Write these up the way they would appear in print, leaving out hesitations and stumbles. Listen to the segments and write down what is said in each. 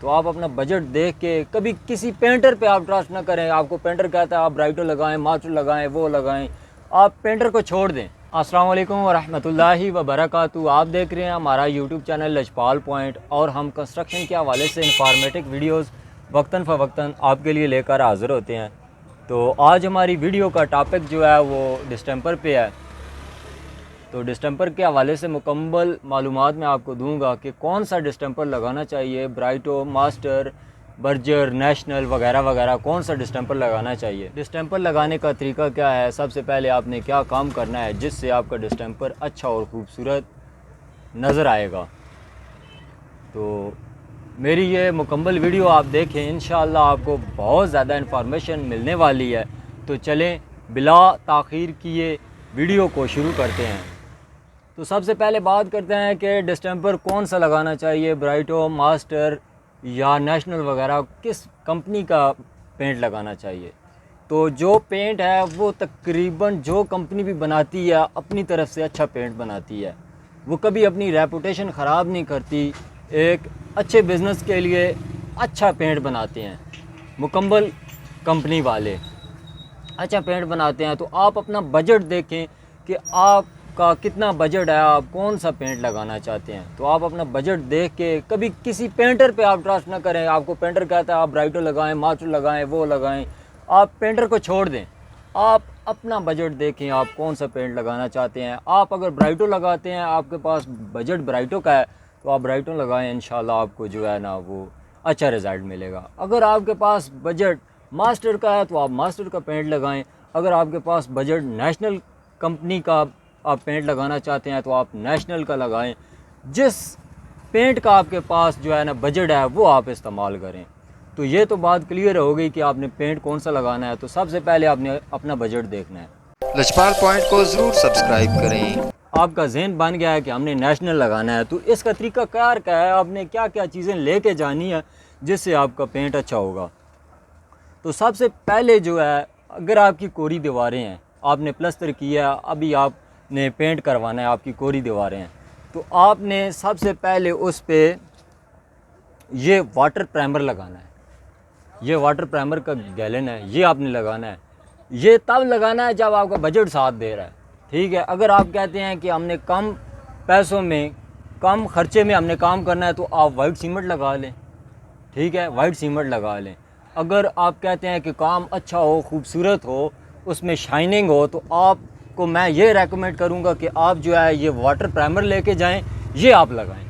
तो आप अपना बजट देख के कभी किसी पेंटर पे आप ट्रस्ट ना करें। आपको पेंटर कहता है आप ब्राइटो लगाएं, मास्टर लगाएं, वो लगाएं, आप पेंटर को छोड़ दें। अस्सलाम वालेकुम वरहमतुल्लाहि वबरकातुहू। आप देख रहे हैं हमारा यूट्यूब चैनल लजपाल पॉइंट, और हम कंस्ट्रक्शन के हवाले से इंफॉर्मेटिव वीडियोस वक्तन फ़वक्तन आपके लिए लेकर हाज़िर होते हैं। तो आज हमारी वीडियो का टॉपिक जो है वो डिस्टेंपर पे है। तो डिस्टेंपर के हवाले से मुकम्मल मालूमात मैं आपको दूंगा कि कौन सा डिस्टेंपर लगाना चाहिए, ब्राइटो, मास्टर, बर्जर, नेशनल वगैरह वगैरह, कौन सा डिस्टेंपर लगाना चाहिए। डिस्टेंपर लगाने का तरीका क्या है, सबसे पहले आपने क्या काम करना है जिससे आपका डिस्टेंपर अच्छा और ख़ूबसूरत नज़र आएगा। तो मेरी ये मुकम्मल वीडियो आप देखें, इंशाअल्लाह आपको बहुत ज़्यादा इन्फॉर्मेशन मिलने वाली है। तो चलें बिला ताख़ीर किए वीडियो को शुरू करते हैं। तो सबसे पहले बात करते हैं कि डिस्टेंपर कौन सा लगाना चाहिए, ब्राइटो, मास्टर या नेशनल वगैरह, किस कंपनी का पेंट लगाना चाहिए। तो जो पेंट है वो तकरीबन जो कंपनी भी बनाती है अपनी तरफ से अच्छा पेंट बनाती है, वो कभी अपनी रेपुटेशन ख़राब नहीं करती। एक अच्छे बिज़नेस के लिए अच्छा पेंट बनाते हैं, मुकम्मल कंपनी वाले अच्छा पेंट बनाते हैं। तो आप अपना बजट देखें कि आपका कितना बजट है, आप कौन सा पेंट लगाना चाहते हैं। तो आप अपना बजट देख के कभी किसी पेंटर पे आप ट्रस्ट ना करें। आपको पेंटर कहता है आप ब्राइटो लगाएं, मास्टर लगाएं, वो लगाएं, आप पेंटर को छोड़ दें। आप अपना बजट देखें, आप कौन सा पेंट लगाना चाहते हैं। आप अगर ब्राइटो लगाते हैं, आपके पास बजट ब्राइटो का है, तो आप ब्राइटो लगाएं, इंशाल्लाह आपको जो है ना वो अच्छा रिज़ल्ट मिलेगा। अगर आपके पास बजट मास्टर का है तो आप मास्टर का पेंट लगाएं। अगर आपके पास बजट नेशनल कंपनी का आप पेंट लगाना चाहते हैं तो आप नेशनल का लगाएं। जिस पेंट का आपके पास जो है ना बजट है वो आप इस्तेमाल करें। तो ये तो बात क्लियर हो गई कि आपने पेंट कौन सा लगाना है। तो सबसे पहले आपने अपना बजट देखना है। लजपाल पॉइंट को ज़रूर सब्सक्राइब करें। आपका जहन बन गया है कि हमने नेशनल लगाना है, तो इसका तरीका कार क्या है, आपने क्या क्या चीज़ें लेके जानी है जिससे आपका पेंट अच्छा होगा। तो सबसे पहले जो है, अगर आपकी कोरी दीवारें हैं, आपने प्लस्तर किया, अभी आपने पेंट करवाना है, आपकी कोरी दीवारें हैं, तो आपने सबसे पहले उस पे ये वाटर प्राइमर लगाना है। ये वाटर प्राइमर का गैलन है, ये आपने लगाना है। ये तब लगाना है जब आपका बजट साथ दे रहा है, ठीक है। अगर आप कहते हैं कि हमने कम पैसों में, कम खर्चे में हमने काम करना है, तो आप वाइट सीमेंट लगा लें, ठीक है, वाइट सीमेंट लगा लें। अगर आप कहते हैं कि काम अच्छा हो, खूबसूरत हो, उसमें शाइनिंग हो, तो आपको मैं ये रेकमेंड करूँगा कि आप जो है ये वाटर प्राइमर लेके जाएं, ये आप लगाएं।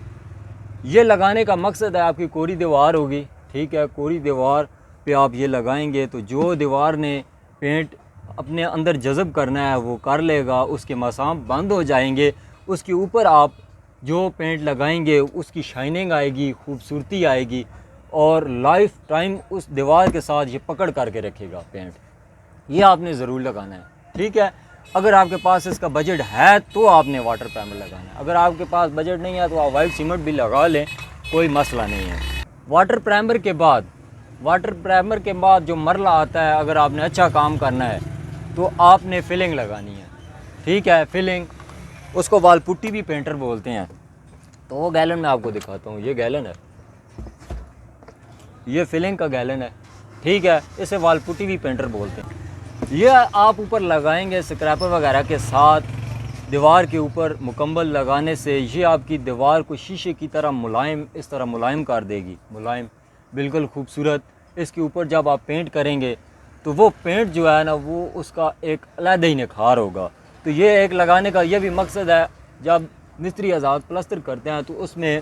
ये लगाने का मकसद है आपकी कोरी दीवार होगी, ठीक है, कोरी दीवार पे आप ये लगाएंगे तो जो दीवार ने पेंट अपने अंदर जज़ब करना है वो कर लेगा, उसके मसाम बंद हो जाएंगे। उसके ऊपर आप जो पेंट लगाएंगे उसकी शाइनिंग आएगी, खूबसूरती आएगी, और लाइफ टाइम उस दीवार के साथ ये पकड़ करके रखेगा पेंट। ये आपने ज़रूर लगाना है, ठीक है। अगर आपके पास इसका बजट है तो आपने वाटर प्राइमर लगाना है। अगर आपके पास बजट नहीं है तो आप वाइट सीमेंट भी लगा लें, कोई मसला नहीं है। वाटर प्राइमर के बाद जो मरला आता है, अगर आपने अच्छा काम करना है तो आपने फिलिंग लगानी है, ठीक है। फिलिंग, उसको वाल पुट्टी भी पेंटर बोलते हैं। तो वो गैलन मैं आपको दिखाता हूँ, ये गैलन है, ये फिलिंग का गैलन है, ठीक है। इसे वाल पुट्टी भी पेंटर बोलते हैं। ये आप ऊपर लगाएंगे स्क्रैपर वगैरह के साथ, दीवार के ऊपर मुकम्मल लगाने से ये आपकी दीवार को शीशे की तरह मुलायम, इस तरह मुलायम कर देगी, मुलायम, बिल्कुल खूबसूरत। इसके ऊपर जब आप पेंट करेंगे तो वो पेंट जो है ना वो उसका एक अलग ही निखार होगा। तो ये एक लगाने का ये भी मकसद है, जब मिस्त्री आज़ाद प्लस्तर करते हैं तो उसमें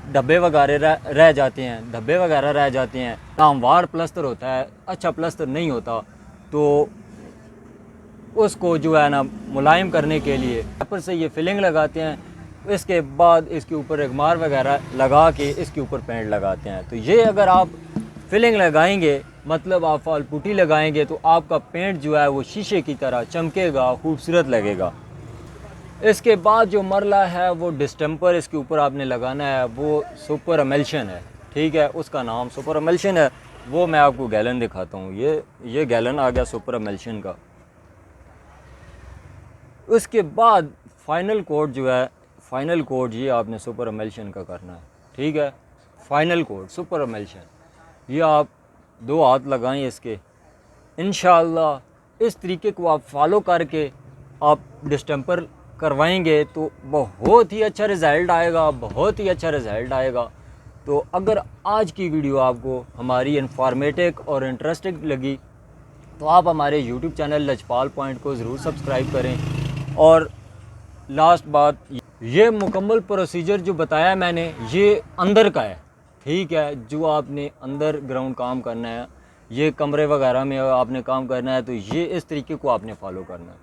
धब्बे वगैरह रह जाते हैं, नामवार प्लस्तर होता है, अच्छा प्लस्तर नहीं होता। तो उसको जो है ना मुलायम करने के लिए ऊपर से ये फिलिंग लगाते हैं। इसके बाद इसके ऊपर एक मार वगैरह लगा के इसके ऊपर पेंट लगाते हैं। तो ये अगर आप फिलिंग लगाएंगे, मतलब आप फाल पुट्टी लगाएंगे, तो आपका पेंट जो है वो शीशे की तरह चमकेगा, खूबसूरत लगेगा। इसके बाद जो मरला है वो डिस्टेंपर इसके ऊपर आपने लगाना है, वो सुपर एमल्शन है, ठीक है, उसका नाम सुपर एमल्शन है। वो मैं आपको गैलन दिखाता हूँ, ये गैलन आ गया सुपर एमल्शन का। उसके बाद फाइनल कोट जो है, फाइनल कोट ये आपने सुपर एमल्शन का करना है, ठीक है। फाइनल कोट सुपर एमल्शन, ये आप 2 हाथ लगाएं इसके, इंशाअल्लाह इस तरीके को आप फॉलो करके आप डिस्टेंपर करवाएंगे तो बहुत ही अच्छा रिज़ल्ट आएगा, बहुत ही अच्छा रिज़ल्ट आएगा। तो अगर आज की वीडियो आपको हमारी इन्फॉर्मेटिव और इंटरेस्टिंग लगी तो आप हमारे यूट्यूब चैनल लजपाल पॉइंट को ज़रूर सब्सक्राइब करें। और लास्ट बात, ये मुकम्मल प्रोसीजर जो बताया मैंने ये अंदर का है, ठीक है। जो आपने अंदर ग्राउंड काम करना है, ये कमरे वगैरह में आपने काम करना है, तो ये इस तरीके को आपने फॉलो करना है।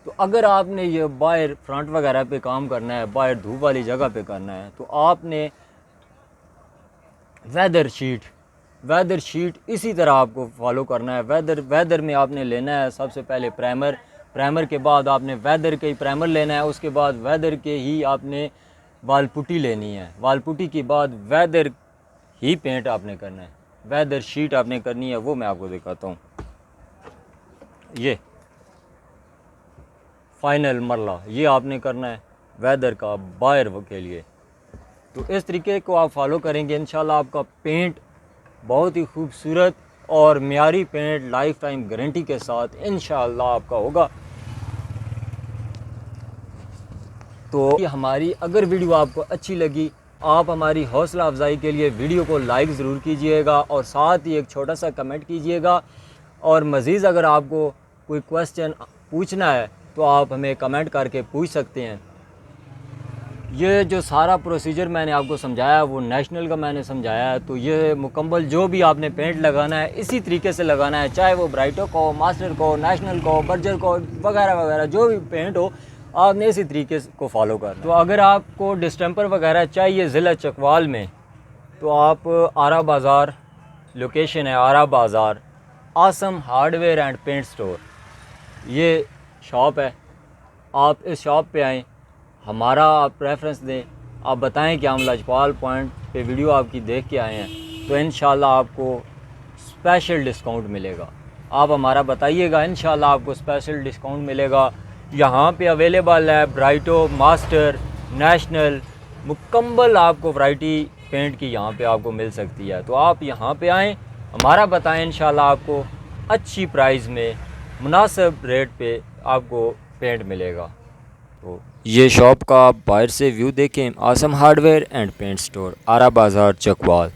तो अगर आपने ये बाहर फ्रंट वगैरह पे काम करना है, बाहर धूप वाली जगह पे करना है, तो आपने वेदर शीट इसी तरह आपको फॉलो करना है। वेदर में आपने लेना है सबसे पहले प्राइमर के बाद आपने वेदर के ही प्राइमर लेना है, उसके बाद वेदर के ही आपने वाल पुट्टी लेनी है, वाल पुट्टी के बाद वेदर ही पेंट आपने करना है, वेदर शीट आपने करनी है। वो मैं आपको दिखाता हूँ, ये फाइनल मरला ये आपने करना है वेदर का बाहर के लिए। तो इस तरीके को आप फॉलो करेंगे, इंशाल्लाह आपका पेंट बहुत ही खूबसूरत और मियारी पेंट लाइफ टाइम गारंटी के साथ इंशाल्लाह आपका होगा। तो हमारी अगर वीडियो आपको अच्छी लगी, आप हमारी हौसला अफजाई के लिए वीडियो को लाइक ज़रूर कीजिएगा और साथ ही एक छोटा सा कमेंट कीजिएगा। और मज़ीद अगर आपको कोई क्वेश्चन पूछना है तो आप हमें कमेंट करके पूछ सकते हैं। ये जो सारा प्रोसीजर मैंने आपको समझाया वो नेशनल का मैंने समझाया है। तो ये मुकम्मल जो भी आपने पेंट लगाना है इसी तरीके से लगाना है, चाहे वो ब्राइटो को, मास्टर को, नेशनल को, बर्जर को वगैरह वगैरह जो भी पेंट हो आपने इसी तरीके को फॉलो करना। तो अगर आपको डिस्टेंपर वगैरह चाहिए ज़िला चकवाल में तो आप आरा बाज़ार, लोकेशन है आरा बाज़ार, Assam hardware and paint store, ये शॉप है। आप इस शॉप पे आएँ, हमारा आप रेफरेंस दें, आप बताएं कि हम लजपाल पॉइंट पे वीडियो आपकी देख के आए हैं, तो इंशाल्लाह आपको स्पेशल डिस्काउंट मिलेगा। आप हमारा बताइएगा, इंशाल्लाह आपको स्पेशल डिस्काउंट मिलेगा। यहाँ पे अवेलेबल है ब्राइटो, मास्टर, नेशनल, मुकम्मल आपको वैरायटी पेंट की यहाँ पे आपको मिल सकती है। तो आप यहाँ पे आएँ, हमारा बताएं, इंशाल्लाह आपको अच्छी प्राइस में मुनासिब रेट पे आपको पेंट मिलेगा। तो ये शॉप का आप बाहर से व्यू देखें, Assam hardware and paint store, Ara Bazaar, Chakwal.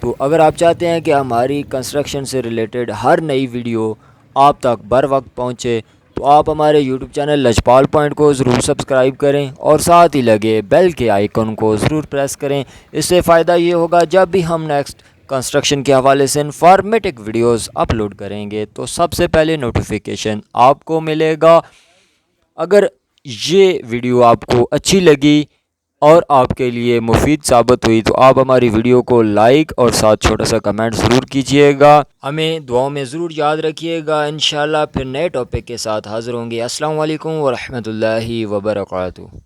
तो अगर आप चाहते हैं कि हमारी कंस्ट्रक्शन से रिलेटेड हर नई वीडियो आप तक बर वक्त पहुँचे तो आप हमारे यूट्यूब चैनल लजपाल पॉइंट को ज़रूर सब्सक्राइब करें और साथ ही लगे बेल के आइकन को ज़रूर प्रेस करें। इससे फ़ायदा ये होगा जब भी हम नेक्स्ट कंस्ट्रक्शन के हवाले से इन्फॉर्मेटिव वीडियोस अपलोड करेंगे तो सबसे पहले नोटिफिकेशन आपको मिलेगा। अगर ये वीडियो आपको अच्छी लगी और आपके लिए मुफीद साबित हुई तो आप हमारी वीडियो को लाइक और साथ छोटा सा कमेंट ज़रूर कीजिएगा। हमें दुआओं में ज़रूर याद रखिएगा। इंशाल्लाह फिर नए टॉपिक के साथ हाज़िर होंगे। अस्सलाम वालेकुम व रहमतुल्लाहि व बरकातुहू।